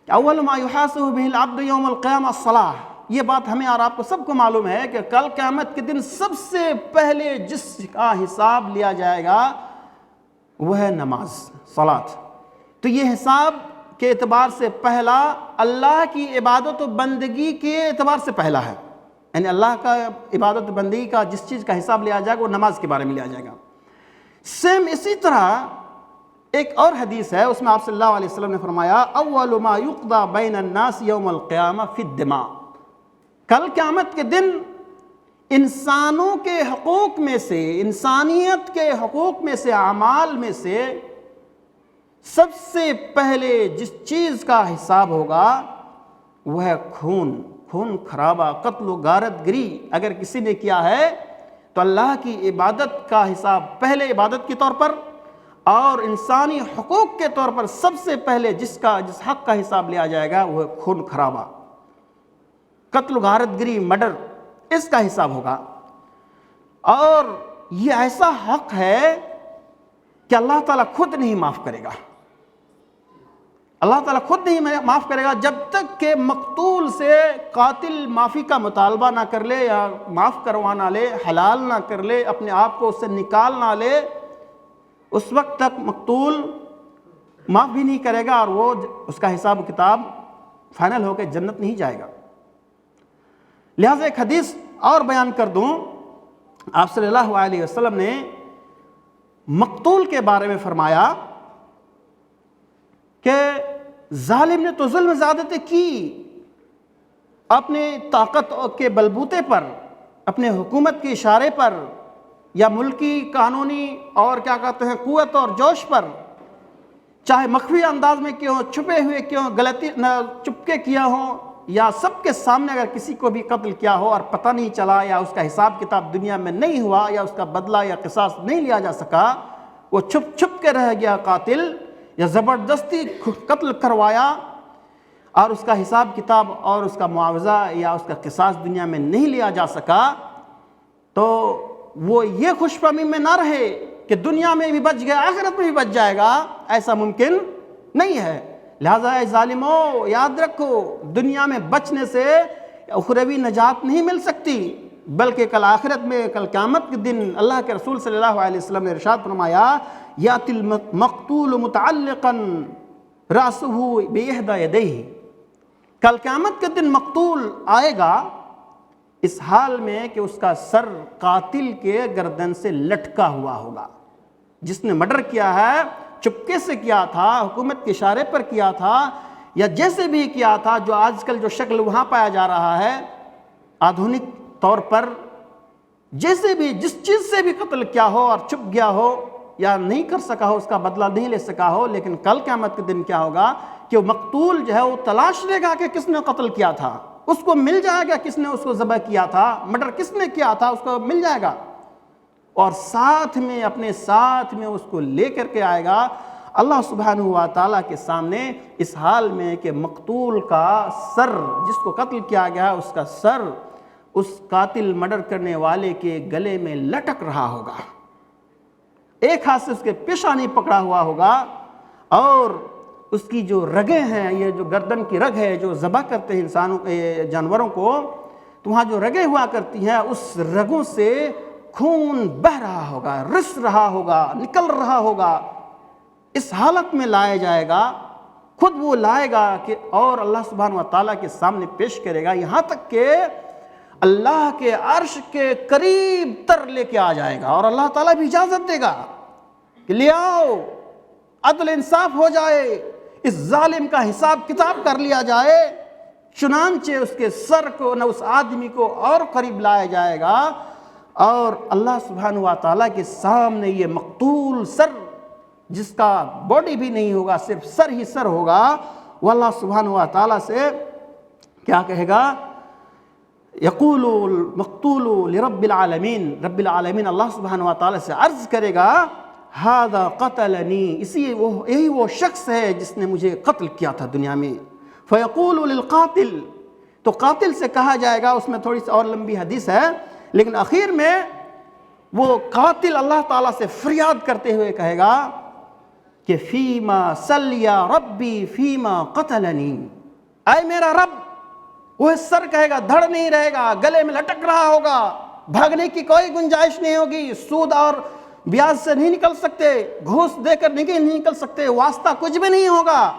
کہ اول ما یحاسب به العبد یوم القیامہ الصلاۃ۔ یہ بات ہمیں اور آپ کو سب کو معلوم ہے کہ کل قیامت کے دن سب سے پہلے جس کا حساب لیا جائے گا وہ ہے نماز، صلاۃ۔ تو یہ حساب کے اعتبار سے پہلا اللہ کی عبادت و بندگی کے اعتبار سے پہلا ہے، یعنی اللہ کا عبادت و بندگی کا جس چیز کا حساب لیا جائے گا وہ نماز کے بارے میں لیا جائے گا۔ سیم اسی طرح ایک اور حدیث ہے، اس میں آپ صلی اللہ علیہ وسلم نے فرمایا اول ما یقضى بین الناس یوم القیامہ فی الدماء۔ کل قیامت کے دن انسانوں کے حقوق میں سے، انسانیت کے حقوق میں سے، اعمال میں سے سب سے پہلے جس چیز کا حساب ہوگا وہ ہے خون خرابہ، قتل و غارت گری اگر کسی نے کیا ہے تو اللہ کی عبادت کا حساب پہلے عبادت کے طور پر اور انسانی حقوق کے طور پر سب سے پہلے جس حق کا حساب لیا جائے گا وہ ہے خون خرابہ، قتل و غارت گری، مرڈر، اس کا حساب ہوگا۔ اور یہ ایسا حق ہے کہ اللہ تعالیٰ خود نہیں معاف کرے گا، اللہ تعالیٰ خود نہیں معاف کرے گا جب تک کہ مقتول سے قاتل معافی کا مطالبہ نہ کر لے یا معاف کروا نہ لے، حلال نہ کر لے، اپنے آپ کو اس سے نکال نہ لے، اس وقت تک مقتول معاف بھی نہیں کرے گا اور وہ اس کا حساب و کتاب فائنل ہو کے جنت نہیں جائے گا۔ لہٰذا ایک حدیث اور بیان کر دوں، آپ صلی اللہ علیہ وسلم نے مقتول کے بارے میں فرمایا کہ ظالم نے تو ظلم زیادتی کی، اپنے طاقت کے بلبوتے پر، اپنے حکومت کے اشارے پر یا ملکی قانونی اور کیا کہتے ہیں قوت اور جوش پر، چاہے مخفی انداز میں کیوں، چھپے ہوئے کیوں، غلطی چپکے کیا ہو یا سب کے سامنے اگر کسی کو بھی قتل کیا ہو اور پتہ نہیں چلا یا اس کا حساب کتاب دنیا میں نہیں ہوا یا اس کا بدلہ یا قصاص نہیں لیا جا سکا، وہ چھپ چھپ کے رہ گیا قاتل یا زبردستی قتل کروایا اور اس کا حساب کتاب اور اس کا معاوضہ یا اس کا قصاص دنیا میں نہیں لیا جا سکا، تو وہ یہ خوش فہمی میں نہ رہے کہ دنیا میں بھی بچ گیا آخرت میں بھی بچ جائے گا، ایسا ممکن نہیں ہے۔ لہٰذا اے ظالموں یاد رکھو، دنیا میں بچنے سے اخروی نجات نہیں مل سکتی، بلکہ کل آخرت میں، کل قیامت کے دن اللہ کے رسول صلی اللہ علیہ وسلم نے ارشاد فرمایا یاتی المقتول متعلقا رأسہ بإحدى یدیہ، کل قیامت کے دن مقتول آئے گا اس حال میں کہ اس کا سر قاتل کے گردن سے لٹکا ہوا ہوگا۔ جس نے مرڈر کیا ہے چپکے سے کیا تھا، حکومت کے اشارے پر کیا تھا یا جیسے بھی کیا تھا، جو آج کل جو شکل وہاں پایا جا رہا ہے آدھونک طور پر، جیسے بھی جس چیز سے بھی قتل کیا ہو اور چھپ گیا ہو یا نہیں کر سکا ہو، اس کا بدلہ نہیں لے سکا ہو، لیکن کل قیامت کے دن کیا ہوگا کہ وہ مقتول جو ہے وہ تلاش لے گا کہ کس نے قتل کیا تھا، اس کو مل جائے گا کس نے اس کو ذبح کیا تھا، مرڈر کس نے کیا تھا اس کو مل جائے گا، اور ساتھ میں اپنے ساتھ میں اس کو لے کر کے آئے گا اللہ سبحانہ و تعالیٰ کے سامنے، اس حال میں کہ مقتول کا سر، جس کو قتل کیا گیا اس کا سر اس قاتل مرڈر کرنے والے کے گلے میں لٹک رہا ہوگا، ایک ہاتھ سے اس کے پیشانی پکڑا ہوا ہوگا، اور اس کی جو رگیں ہیں، یہ جو گردن کی رگ ہے جو ذبح کرتے ہیں جانوروں کو، تو وہاں جو رگیں ہوا کرتی ہیں اس رگوں سے خون بہہ رہا ہوگا، رس رہا ہوگا، نکل رہا ہوگا، اس حالت میں لایا جائے گا، خود وہ لائے گا کہ اور اللہ سبحانہ و تعالیٰ کے سامنے پیش کرے گا، یہاں تک کہ اللہ کے عرش کے قریب تر لے کے آ جائے گا، اور اللہ تعالیٰ بھی اجازت دے گا کہ لے آؤ، عدل انصاف ہو جائے، اس ظالم کا حساب کتاب کر لیا جائے، چنانچہ اس کے سر کو نہ اس آدمی کو اور قریب لایا جائے گا، اور اللہ سبحانہ و تعالیٰ کے سامنے یہ مقتول سر جس کا باڈی بھی نہیں ہوگا، صرف سر ہی سر ہوگا، وہ اللہ سبحانہ و تعالیٰ سے کیا کہے گا؟ یقول المقتول لرب العالمین، رب العالمین اللہ سبحانہ و تعالیٰ سے عرض کرے گا ھذا قتلنی، یہی وہ شخص ہے جس نے مجھے قتل کیا تھا دنیا میں۔ فیقول للقاتل، تو قاتل سے کہا جائے گا، اس میں تھوڑی سی اور لمبی حدیث ہے، لیکن آخر میں وہ قاتل اللہ تعالیٰ سے فریاد کرتے ہوئے کہے گا کہ فیما سلی ربی فیما قتلنی، اے میرا رب، وہ سر کہے گا، دھڑ نہیں رہے گا، گلے میں لٹک رہا ہوگا، بھاگنے کی کوئی گنجائش نہیں ہوگی، سود اور بیاج سے نہیں نکل سکتے، گھوس دے کر نہیں نکل سکتے، واسطہ کچھ بھی نہیں ہوگا،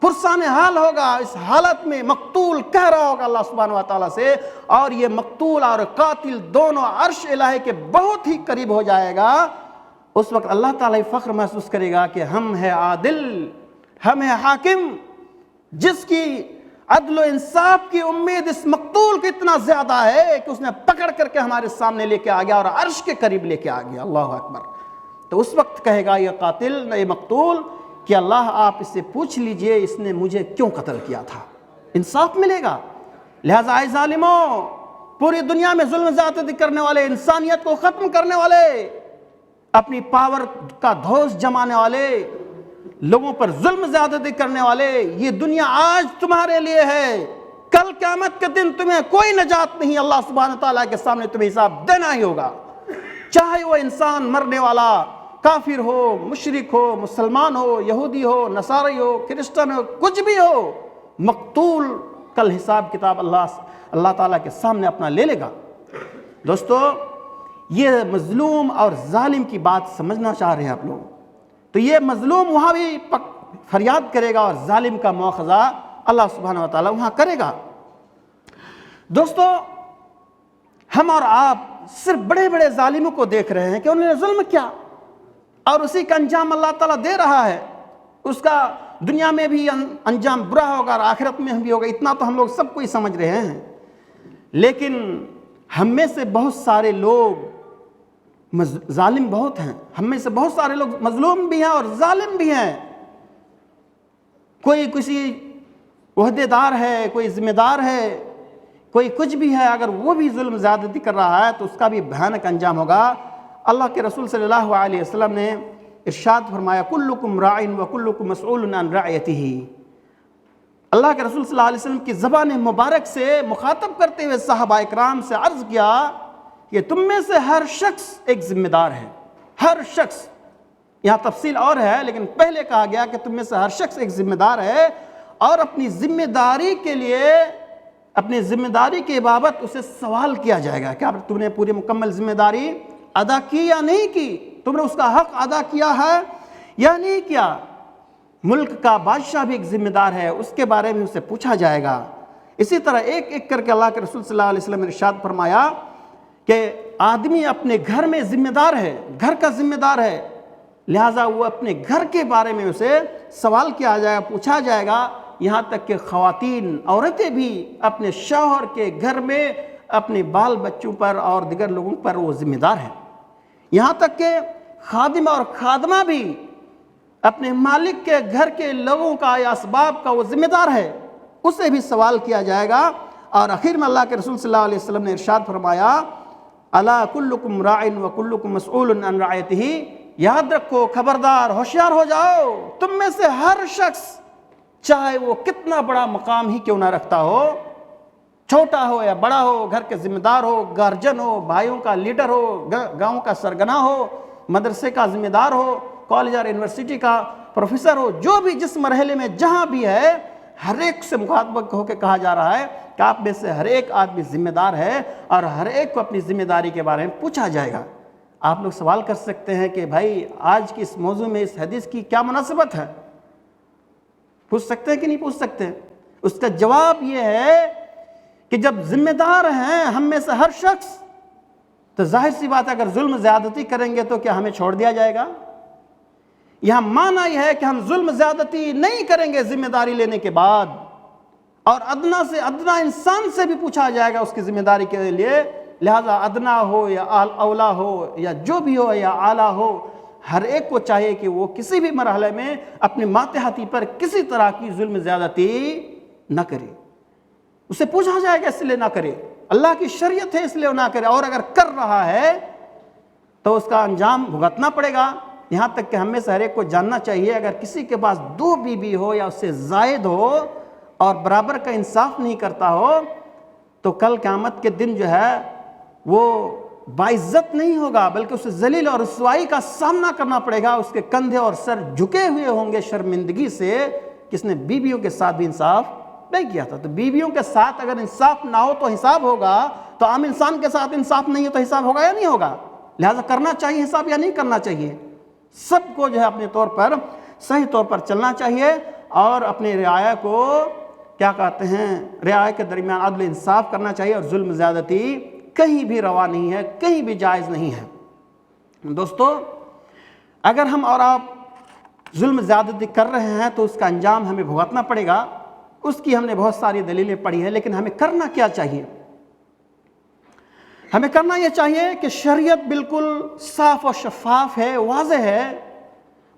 پرسان حال ہوگا۔ اس حالت میں مقتول کہہ رہا ہوگا اللہ سبحانہ و تعالیٰ سے، اور یہ مقتول اور قاتل دونوں عرش الہی کے بہت ہی قریب ہو جائے گا۔ اس وقت اللہ تعالیٰ فخر محسوس کرے گا کہ ہم ہے عادل، ہم ہے حاکم، جس کی عدل و انصاف کی امید اس مقتول کی اتنا زیادہ ہے کہ اس نے پکڑ کر کے ہمارے سامنے لے کے آ گیا اور عرش کے قریب لے کے آ گیا۔ اللہ اکبر۔ تو اس وقت کہے گا یہ قاتل، یہ مقتول، کہ اللہ آپ اس سے پوچھ لیجئے اس نے مجھے کیوں قتل کیا تھا، انصاف ملے گا۔ لہذا اے ظالموں، پوری دنیا میں ظلم زیادتی کرنے والے، انسانیت کو ختم کرنے والے، اپنی پاور کا دھوس جمانے والے، لوگوں پر ظلم زیادتی کرنے والے، یہ دنیا آج تمہارے لیے ہے، کل قیامت کے دن تمہیں کوئی نجات نہیں، اللہ سبحانہ تعالیٰ کے سامنے تمہیں حساب دینا ہی ہوگا، چاہے وہ انسان مرنے والا کافر ہو، مشرک ہو، مسلمان ہو، یہودی ہو، نصاری ہو، کرسچن ہو، کچھ بھی ہو، مقتول کل حساب کتاب اللہ تعالیٰ کے سامنے اپنا لے لے گا۔ دوستو، یہ مظلوم اور ظالم کی بات سمجھنا چاہ رہے ہیں آپ لوگ، تو یہ مظلوم وہاں بھی فریاد کرے گا اور ظالم کا مواخذہ اللہ سبحانہ و تعالیٰ وہاں کرے گا۔ دوستو، ہم اور آپ صرف بڑے بڑے ظالموں کو دیکھ رہے ہیں کہ انہوں نے ظلم کیا، اور اسی کا انجام اللہ تعالیٰ دے رہا ہے، اس کا دنیا میں بھی انجام برا ہوگا اور آخرت میں بھی ہوگا، اتنا تو ہم لوگ سب کوئی سمجھ رہے ہیں۔ لیکن ہم میں سے بہت سارے لوگ ظالم بہت ہیں، ہم میں سے بہت سارے لوگ مظلوم بھی ہیں اور ظالم بھی ہیں۔ کوئی کسی عہدے دار ہے، کوئی ذمہ دار ہے، کوئی کچھ بھی ہے، اگر وہ بھی ظلم زیادتی کر رہا ہے تو اس کا بھی بھیانک انجام ہوگا۔ اللہ کے رسول صلی اللہ علیہ وسلم نے ارشاد فرمایا کلکم راع وکلکم مسئول عن رعیتہ۔ اللہ کے رسول صلی اللہ علیہ وسلم کی زبان مبارک سے مخاطب کرتے ہوئے صحابہ اکرام سے عرض کیا کہ تم میں سے ہر شخص ایک ذمہ دار ہے، ہر شخص، یہاں تفصیل اور ہے لیکن پہلے کہا گیا کہ تم میں سے ہر شخص ایک ذمہ دار ہے، اور اپنی ذمہ داری کے لیے، اپنی ذمہ داری کے بابت اسے سوال کیا جائے گا، کیا تم نے پوری مکمل ذمہ داری ادا کی یا نہیں کی، تم نے اس کا حق ادا کیا ہے یا نہیں کیا۔ ملک کا بادشاہ بھی ایک ذمہ دار ہے، اس کے بارے میں اسے پوچھا جائے گا۔ اسی طرح ایک ایک کر کے اللہ کے رسول صلی اللہ علیہ وسلم نے ارشاد فرمایا کہ آدمی اپنے گھر میں ذمہ دار ہے، گھر کا ذمہ دار ہے، لہٰذا وہ اپنے گھر کے بارے میں اسے سوال کیا جائے گا، پوچھا جائے گا۔ یہاں تک کہ خواتین، عورتیں بھی اپنے شوہر کے گھر میں اپنے بال بچوں پر اور دیگر لوگوں پر وہ ذمہ دار ہے، یہاں تک کہ خادم اور خادمہ بھی اپنے مالک کے گھر کے لوگوں کا یا اسباب کا وہ ذمہ دار ہے، اسے بھی سوال کیا جائے گا۔ اور آخر میں اللہ کے رسول صلی اللہ علیہ وسلم نے ارشاد فرمایا الا کلکم راع وکلکم مسئول عن رعیتہ، یاد رکھو، خبردار، ہوشیار ہو جاؤ، تم میں سے ہر شخص، چاہے وہ کتنا بڑا مقام ہی کیوں نہ رکھتا ہو، چھوٹا ہو یا بڑا ہو، گھر کے ذمہ دار ہو، گارجن ہو، بھائیوں کا لیڈر ہو، گاؤں کا سرگنا ہو، مدرسے کا ذمہ دار ہو، کالج اور یونیورسٹی کا پروفیسر ہو، جو بھی جس مرحلے میں جہاں بھی ہے، ہر ایک سے مخاطب ہو کے کہا جا رہا ہے کہ آپ میں سے ہر ایک آدمی ذمہ دار ہے، اور ہر ایک کو اپنی ذمہ داری کے بارے میں پوچھا جائے گا۔ آپ لوگ سوال کر سکتے ہیں کہ بھائی آج کی اس موضوع میں اس حدیث کی کیا مناسبت ہے؟ پوچھ سکتے ہیں کہ نہیں پوچھ سکتے؟ اس کا جواب یہ ہے کہ جب ذمہ دار ہیں ہم میں سے ہر شخص، تو ظاہر سی بات ہے اگر ظلم زیادتی کریں گے تو کیا ہمیں چھوڑ دیا جائے گا؟ یہاں معنی یہ ہے کہ ہم ظلم زیادتی نہیں کریں گے ذمہ داری لینے کے بعد، اور ادنا سے ادنا انسان سے بھی پوچھا جائے گا اس کی ذمہ داری کے لیے، لہذا ادنا ہو یا اولا ہو یا جو بھی ہو یا اعلیٰ ہو، ہر ایک کو چاہیے کہ وہ کسی بھی مرحلے میں اپنے ماتحتی پر کسی طرح کی ظلم زیادتی نہ کرے. اسے پوچھا جائے گا اس لیے نہ کرے, اللہ کی شریعت ہے اس لیے نہ کرے, اور اگر کر رہا ہے تو اس کا انجام بھگتنا پڑے گا. یہاں تک کہ ہمیں سے ہر ایک کو جاننا چاہیے, اگر کسی کے پاس 2 بیوی ہو یا اس سے زائد ہو اور برابر کا انصاف نہیں کرتا ہو تو کل قیامت کے دن جو ہے وہ باعزت نہیں ہوگا, بلکہ اسے ذلیل اور رسوائی کا سامنا کرنا پڑے گا. اس کے کندھے اور سر جھکے ہوئے ہوں گے شرمندگی سے کہ اس نے بیویوں کے ساتھ بھی انصاف نہیں کیا تھا. تو بیویوں کے ساتھ اگر انصاف نہ ہو تو حساب ہوگا, تو عام انسان کے ساتھ انصاف نہیں ہے تو حساب ہوگا یا نہیں ہوگا؟ لہٰذا کرنا چاہیے حساب یا نہیں کرنا چاہیے؟ سب کو جو ہے اپنے طور پر صحیح طور پر چلنا چاہیے, اور اپنے رعایا کو کیا کہتے ہیں, رعایا کے درمیان عدل انصاف کرنا چاہیے, اور ظلم زیادتی کہیں بھی روا نہیں ہے, کہیں بھی جائز نہیں ہے. دوستو, اگر ہم اور آپ ظلم زیادتی کر رہے ہیں تو اس کا انجام ہمیں بھگتنا پڑے گا. اس کی ہم نے بہت ساری دلیلیں پڑھی ہیں, لیکن ہمیں کرنا کیا چاہیے؟ ہمیں کرنا یہ چاہیے کہ شریعت بالکل صاف اور شفاف ہے, واضح ہے,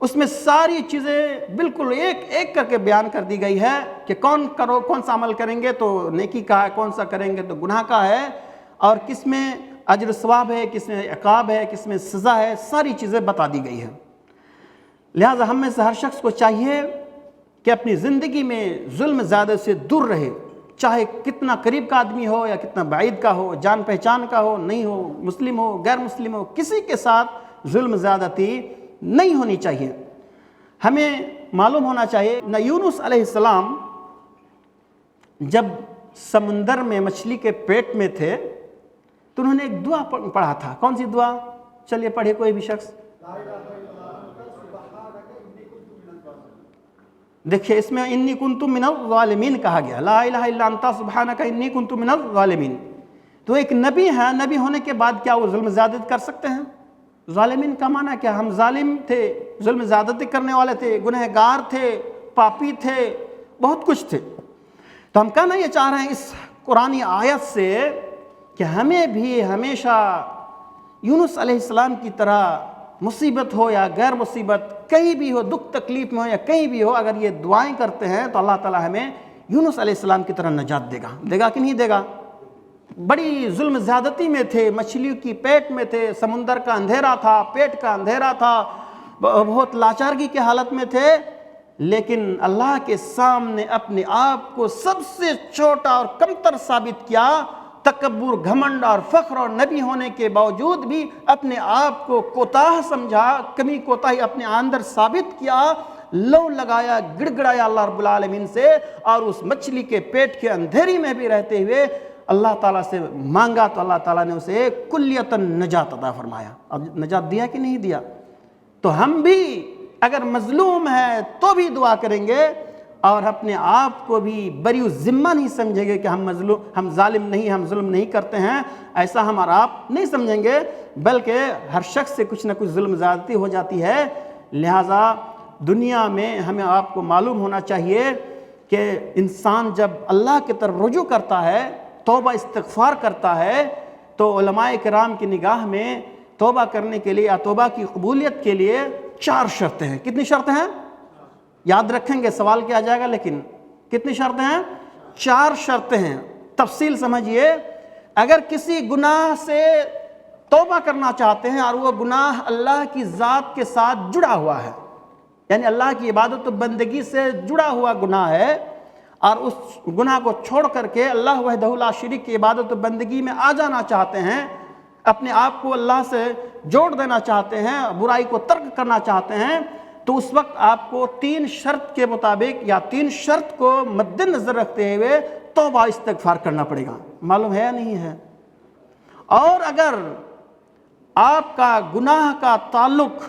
اس میں ساری چیزیں بالکل ایک ایک کر کے بیان کر دی گئی ہے کہ کون سا عمل کریں گے تو نیکی کا ہے, کون سا کریں گے تو گناہ کا ہے, اور کس میں اجر ثواب ہے, کس میں عقاب ہے, کس میں سزا ہے, ساری چیزیں بتا دی گئی ہیں. لہٰذا ہم میں سے ہر شخص کو چاہیے کہ اپنی زندگی میں ظلم زیادہ سے دور رہے, چاہے کتنا قریب کا آدمی ہو یا کتنا بعید کا ہو, جان پہچان کا ہو نہیں ہو, مسلم ہو غیر مسلم ہو, کسی کے ساتھ ظلم زیادتی نہیں ہونی چاہیے. ہمیں معلوم ہونا چاہیے نہ یونس علیہ السلام جب سمندر میں مچھلی کے پیٹ میں تھے تو انہوں نے ایک دعا پڑھا تھا. کون سی دعا؟ چلیے پڑھے کوئی بھی شخص. دیکھیے اس میں انی کنت من الظالمین کہا گیا, لا الہ الا انت سبحانک انی کنت من الظالمین. تو ایک نبی ہے, نبی ہونے کے بعد کیا وہ ظلم زیادتی کر سکتے ہیں؟ ظالمین کا معنی کیا؟ ہم ظالم تھے, ظلم زیادتی کرنے والے تھے, گنہگار تھے, پاپی تھے, بہت کچھ تھے. تو ہم کہنا یہ چاہ رہے ہیں اس قرآنی آیت سے کہ ہمیں بھی ہمیشہ یونس علیہ السلام کی طرح مصیبت ہو یا غیر مصیبت, کہیں بھی ہو, دکھ تکلیف میں ہو یا کہیں بھی ہو, اگر یہ دعائیں کرتے ہیں تو اللہ تعالیٰ ہمیں یونس علیہ السلام کی طرح نجات دے گا کہ نہیں دے گا؟ بڑی ظلم زیادتی میں تھے, مچھلیوں کی پیٹ میں تھے, سمندر کا اندھیرا تھا, پیٹ کا اندھیرا تھا, بہت لاچارگی کی حالت میں تھے, لیکن اللہ کے سامنے اپنے آپ کو سب سے چھوٹا اور کمتر ثابت کیا. تکبر, گھمنڈ اور فخر اور نبی ہونے کے باوجود بھی اپنے آپ کو کوتاہ سمجھا, کمی کوتاہی اپنے اندر ثابت کیا, لو لگایا, گڑ گڑایا اللہ رب العالمین سے, اور اس مچھلی کے پیٹ کے اندھیری میں بھی رہتے ہوئے اللہ تعالیٰ سے مانگا تو اللہ تعالیٰ نے اسے کلیتاً نجات عطا فرمایا. اب نجات دیا کہ نہیں دیا؟ تو ہم بھی اگر مظلوم ہے تو بھی دعا کریں گے, اور اپنے آپ کو بھی بری ذمہ نہیں سمجھیں گے کہ ہم ظالم نہیں, ہم ظلم نہیں کرتے ہیں, ایسا ہم اور آپ نہیں سمجھیں گے, بلکہ ہر شخص سے کچھ نہ کچھ ظلم زیادتی ہو جاتی ہے. لہٰذا دنیا میں ہمیں آپ کو معلوم ہونا چاہیے کہ انسان جب اللہ کی طرف رجوع کرتا ہے, توبہ استغفار کرتا ہے, تو علماء کرام کی نگاہ میں توبہ کرنے کے لیے یا توبہ کی قبولیت کے لیے 4 شرطیں ہیں. کتنی شرطیں ہیں؟ یاد رکھیں گے, سوال کیا جائے گا, لیکن کتنی شرطیں ہیں؟ 4 شرطیں ہیں. تفصیل سمجھیے. اگر کسی گناہ سے توبہ کرنا چاہتے ہیں اور وہ گناہ اللہ کی ذات کے ساتھ جڑا ہوا ہے, یعنی اللہ کی عبادت و بندگی سے جڑا ہوا گناہ ہے, اور اس گناہ کو چھوڑ کر کے اللہ وحدہ لا شریک کی عبادت و بندگی میں آ جانا چاہتے ہیں, اپنے آپ کو اللہ سے جوڑ دینا چاہتے ہیں, برائی کو ترک کرنا چاہتے ہیں, تو اس وقت آپ کو 3 شرط کے مطابق یا 3 شرط کو مد نظر رکھتے ہوئے توبہ استغفار کرنا پڑے گا. معلوم ہے یا نہیں ہے؟ اور اگر آپ کا گناہ کا تعلق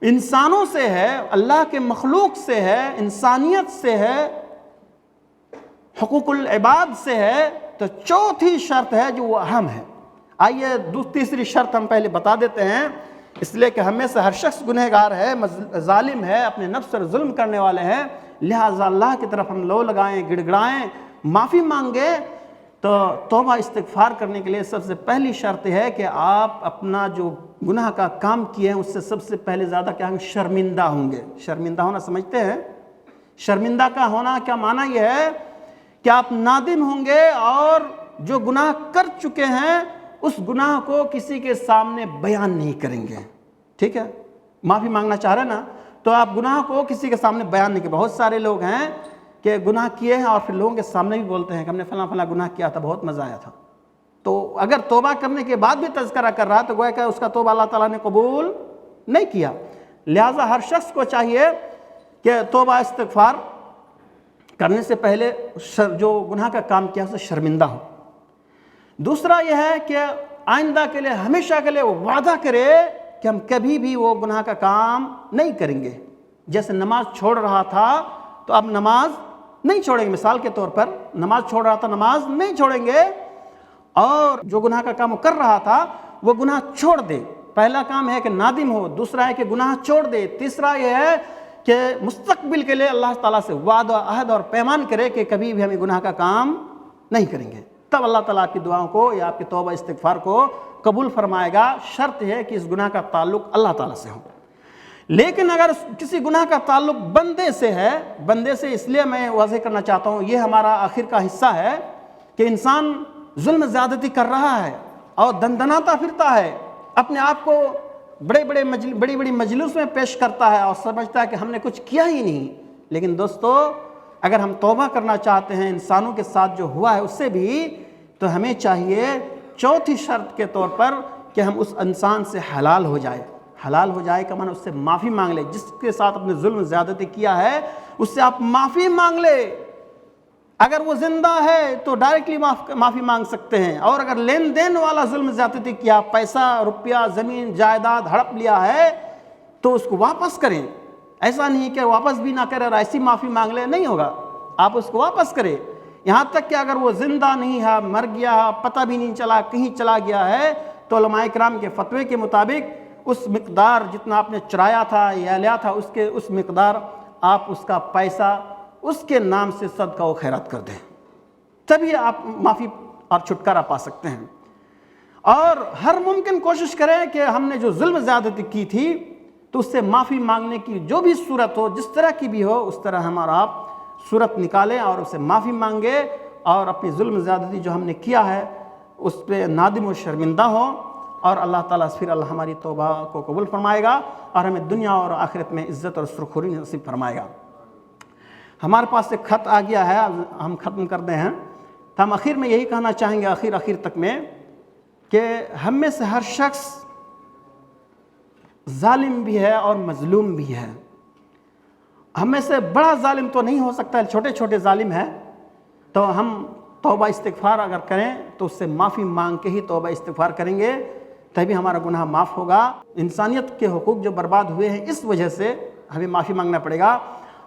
انسانوں سے ہے, اللہ کے مخلوق سے ہے, انسانیت سے ہے, حقوق العباد سے ہے, تو 4تھی شرط ہے جو وہ اہم ہے. آئیے تیسری شرط ہم پہلے بتا دیتے ہیں, اس لیے کہ ہمیں سے ہر شخص گنہگار ہے, ظالم ہے, اپنے نفس پر ظلم کرنے والے ہیں, لہٰذا اللہ کی طرف ہم لو لگائیں, گڑ گڑائیں, معافی مانگے. تو توبہ استغفار کرنے کے لیے سب سے پہلی شرط ہے کہ آپ اپنا جو گناہ کا کام کیے ہیں اس سے سب سے پہلے زیادہ کیا ہم شرمندہ ہوں گے۔ شرمندہ ہونا سمجھتے ہیں؟ شرمندہ کا ہونا کیا معنی یہ ہے کہ آپ نادم ہوں گے اور جو گناہ کر چکے ہیں اس گناہ کو کسی کے سامنے بیان نہیں کریں گے۔ ٹھیک ہے، معافی مانگنا چاہ رہے ہیں نا، تو آپ گناہ کو کسی کے سامنے بیان نہیں کریں۔ بہت سارے لوگ ہیں کہ گناہ کیے ہیں اور پھر لوگوں کے سامنے بھی بولتے ہیں کہ ہم نے فلاں فلاں گناہ کیا تھا، بہت مزہ آیا تھا۔ تو اگر توبہ کرنے کے بعد بھی تذکرہ کر رہا ہے تو گویا کہ اس کا توبہ اللہ تعالیٰ نے قبول نہیں کیا۔ لہٰذا ہر شخص کو چاہیے کہ توبہ استغفار کرنے سے پہلے جو گناہ کا کام کیا اسے شرمندہ ہو۔ دوسرا یہ ہے کہ آئندہ کے لیے ہمیشہ کے لیے وعدہ کرے کہ ہم کبھی بھی وہ گناہ کا کام نہیں کریں گے۔ جیسے نماز چھوڑ رہا تھا تو اب نماز نہیں چھوڑیں گے، مثال کے طور پر نماز چھوڑ رہا تھا نماز نہیں چھوڑیں گے، اور جو گناہ کا کام وہ کر رہا تھا وہ گناہ چھوڑ دے۔ پہلا کام ہے کہ نادم ہو، دوسرا ہے کہ گناہ چھوڑ دے، تیسرا یہ ہے کہ مستقبل کے لیے اللہ تعالیٰ سے وعدہ عہد اور پیمان کرے کہ کبھی بھی ہمیں گناہ کا کام نہیں کریں گے۔ تب اللہ تعالیٰ آپ کی دعاؤں کو یا آپ کی توبہ استغفار کو قبول فرمائے گا۔ شرط ہے کہ اس گناہ کا تعلق اللہ تعالیٰ سے ہو۔ لیکن اگر کسی گناہ کا تعلق بندے سے ہے، بندے سے اس لیے میں واضح کرنا چاہتا ہوں، یہ ہمارا آخر کا حصہ ہے کہ انسان ظلم زیادتی کر رہا ہے اور دندناتا پھرتا ہے، اپنے آپ کو بڑی بڑی مجلس میں پیش کرتا ہے اور سمجھتا ہے کہ ہم نے کچھ کیا ہی نہیں۔ لیکن دوستو، اگر ہم توبہ کرنا چاہتے ہیں انسانوں کے ساتھ جو ہوا ہے اس سے بھی، تو ہمیں چاہیے چوتھی شرط کے طور پر کہ ہم اس انسان سے حلال ہو جائے۔ حلال ہو جائے کا معنی اس سے معافی مانگ لے، جس کے ساتھ اپنے ظلم زیادتی کیا ہے اس سے آپ معافی مانگ لے۔ اگر وہ زندہ ہے تو ڈائریکٹلی معافی مانگ سکتے ہیں، اور اگر لین دین والا ظلم زیادتی کیا، پیسہ روپیہ زمین جائیداد ہڑپ لیا ہے تو اس کو واپس کریں۔ ایسا نہیں کہ واپس بھی نہ کرے اور ایسی معافی مانگ لے، نہیں ہوگا، آپ اس کو واپس کریں۔ یہاں تک کہ اگر وہ زندہ نہیں ہے، مر گیا ہے، پتہ بھی نہیں چلا کہیں چلا گیا ہے، تو علماء کرام کے فتوے کے مطابق اس مقدار جتنا آپ نے چرایا تھا یا لیا تھا اس مقدار آپ اس کا پیسہ اس کے نام سے صدقہ و خیرات کر دیں، تبھی آپ معافی اور چھٹکارا پا سکتے ہیں۔ اور ہر ممکن کوشش کریں کہ ہم نے جو ظلم زیادتی کی تھی تو اس سے معافی مانگنے کی جو بھی صورت ہو، جس طرح کی بھی ہو، اس طرح ہم اور آپ صورت نکالیں اور اسے معافی مانگے اور اپنی ظلم زیادتی جو ہم نے کیا ہے اس پہ نادم و شرمندہ ہو، اور اللہ تعالیٰ پھر اللہ ہماری توبہ کو قبول فرمائے گا اور ہمیں دنیا اور آخرت میں عزت اور سرخوری نصیب فرمائے گا۔ ہمارے پاس ایک خط آ گیا ہے، ہم ختم کر دیں ہیں، تو ہم آخر میں یہی کہنا چاہیں گے، آخر تک میں، کہ ہم میں سے ہر شخص ظالم بھی ہے اور مظلوم بھی ہے۔ ہم میں سے بڑا ظالم تو نہیں ہو سکتا، چھوٹے چھوٹے ظالم ہیں، تو ہم توبہ استغفار اگر کریں تو اس سے معافی مانگ کے ہی توبہ استغفار کریں گے، تبھی ہمارا گناہ معاف ہوگا۔ انسانیت کے حقوق جو برباد ہوئے ہیں اس وجہ سے ہمیں معافی مانگنا پڑے گا،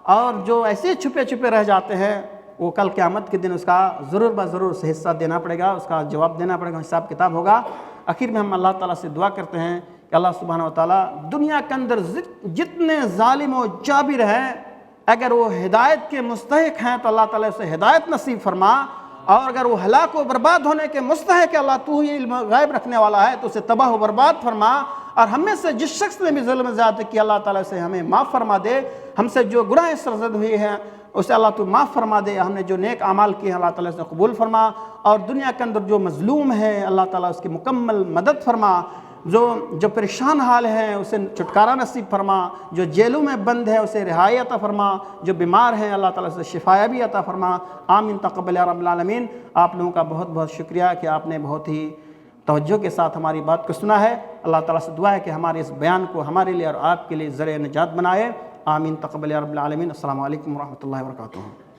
اور جو ایسے چھپے رہ جاتے ہیں وہ کل قیامت کے دن اس کا ضرور بضرور سے حصہ دینا پڑے گا، اس کا جواب دینا پڑے گا، حساب کتاب ہوگا۔ آخر میں ہم اللہ تعالیٰ سے دعا کرتے ہیں کہ اللہ سبحانہ و تعالیٰ دنیا کے اندر جتنے ظالم و جابر ہیں، اگر وہ ہدایت کے مستحق ہیں تو اللہ تعالیٰ اسے ہدایت نصیب فرما، اور اگر وہ ہلاک و برباد ہونے کے مستحق ہے، اللہ تو ہی علم غیب رکھنے والا ہے، تو اسے تباہ و برباد فرما، اور ہم میں سے جس شخص نے بھی ظلم زیادتی کیا اللہ تعالیٰ سے ہمیں معاف فرما دے، ہم سے جو گناہ سرزد ہوئے ہیں اسے اللہ تو معاف فرما دے، ہم نے جو نیک اعمال کیے ہیں اللہ تعالیٰ سے قبول فرما، اور دنیا کے اندر جو مظلوم ہے اللہ تعالیٰ اس کی مکمل مدد فرما، جو پریشان حال ہیں اسے چھٹکارا نصیب فرما، جو جیلوں میں بند ہے اسے رہائی عطا فرما، جو بیمار ہیں اللہ تعالیٰ سے شفا بھی عطا فرما۔ آمین تقبل یا رب العالمین۔ آپ لوگوں کا بہت بہت شکریہ کہ آپ نے بہت ہی توجہ کے ساتھ ہماری بات کو سنا ہے۔ اللہ تعالیٰ سے دعا ہے کہ ہمارے اس بیان کو ہمارے لیے اور آپ کے لیے ذریعہ نجات بنائے۔ آمین تقبل یا رب العالمین۔ السلام علیکم ورحمۃ اللہ وبرکاتہ۔